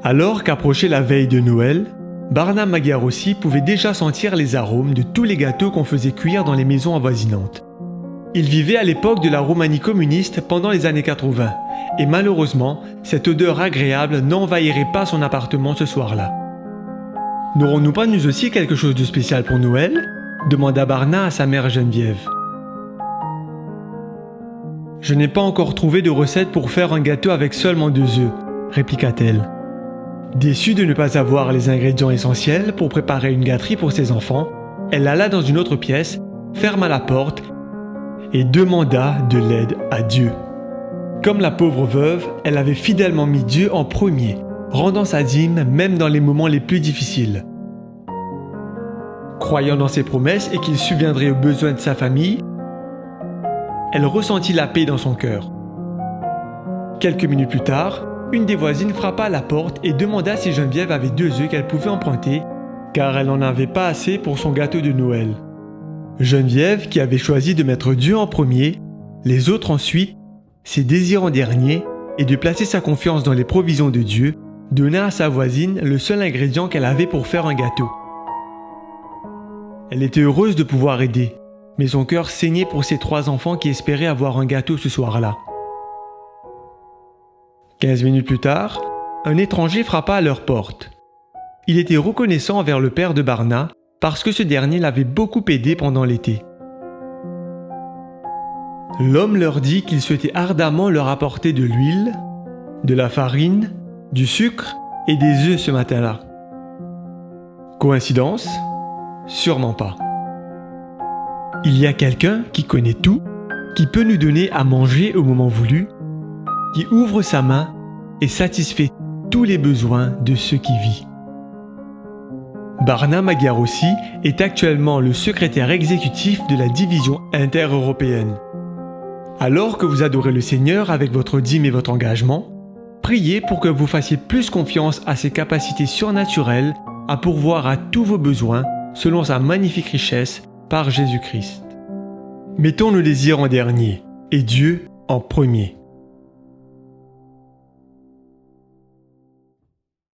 Alors qu'approchait la veille de Noël, Barna Magyarossi pouvait déjà sentir les arômes de tous les gâteaux qu'on faisait cuire dans les maisons avoisinantes. Il vivait à l'époque de la Roumanie communiste pendant les années 80, et malheureusement, cette odeur agréable n'envahirait pas son appartement ce soir-là. « N'aurons-nous pas nous aussi quelque chose de spécial pour Noël ?» demanda Barna à sa mère Geneviève. « Je n'ai pas encore trouvé de recette pour faire un gâteau avec seulement 2 œufs, répliqua-t-elle. Déçue de ne pas avoir les ingrédients essentiels pour préparer une gâterie pour ses enfants, elle alla dans une autre pièce, ferma la porte et demanda de l'aide à Dieu. Comme la pauvre veuve, elle avait fidèlement mis Dieu en premier, rendant sa dîme même dans les moments les plus difficiles. Croyant dans ses promesses et qu'il subviendrait aux besoins de sa famille, elle ressentit la paix dans son cœur. Quelques minutes plus tard, une des voisines frappa à la porte et demanda si Geneviève avait 2 œufs qu'elle pouvait emprunter, car elle n'en avait pas assez pour son gâteau de Noël. Geneviève, qui avait choisi de mettre Dieu en premier, les autres ensuite, ses désirs en dernier, et de placer sa confiance dans les provisions de Dieu, donna à sa voisine le seul ingrédient qu'elle avait pour faire un gâteau. Elle était heureuse de pouvoir aider, mais son cœur saignait pour ses 3 enfants qui espéraient avoir un gâteau ce soir-là. 15 minutes plus tard, un étranger frappa à leur porte. Il était reconnaissant envers le père de Barna parce que ce dernier l'avait beaucoup aidé pendant l'été. L'homme leur dit qu'il souhaitait ardemment leur apporter de l'huile, de la farine, du sucre et des œufs ce matin-là. Coïncidence ? Sûrement pas. Il y a quelqu'un qui connaît tout, qui peut nous donner à manger au moment voulu, qui ouvre sa main et satisfait tous les besoins de ceux qui vivent. Barna Magyarossi est actuellement le secrétaire exécutif de la division intereuropéenne. Alors que vous adorez le Seigneur avec votre dîme et votre engagement, priez pour que vous fassiez plus confiance à ses capacités surnaturelles à pourvoir à tous vos besoins selon sa magnifique richesse par Jésus-Christ. Mettons nos désirs en dernier et Dieu en premier.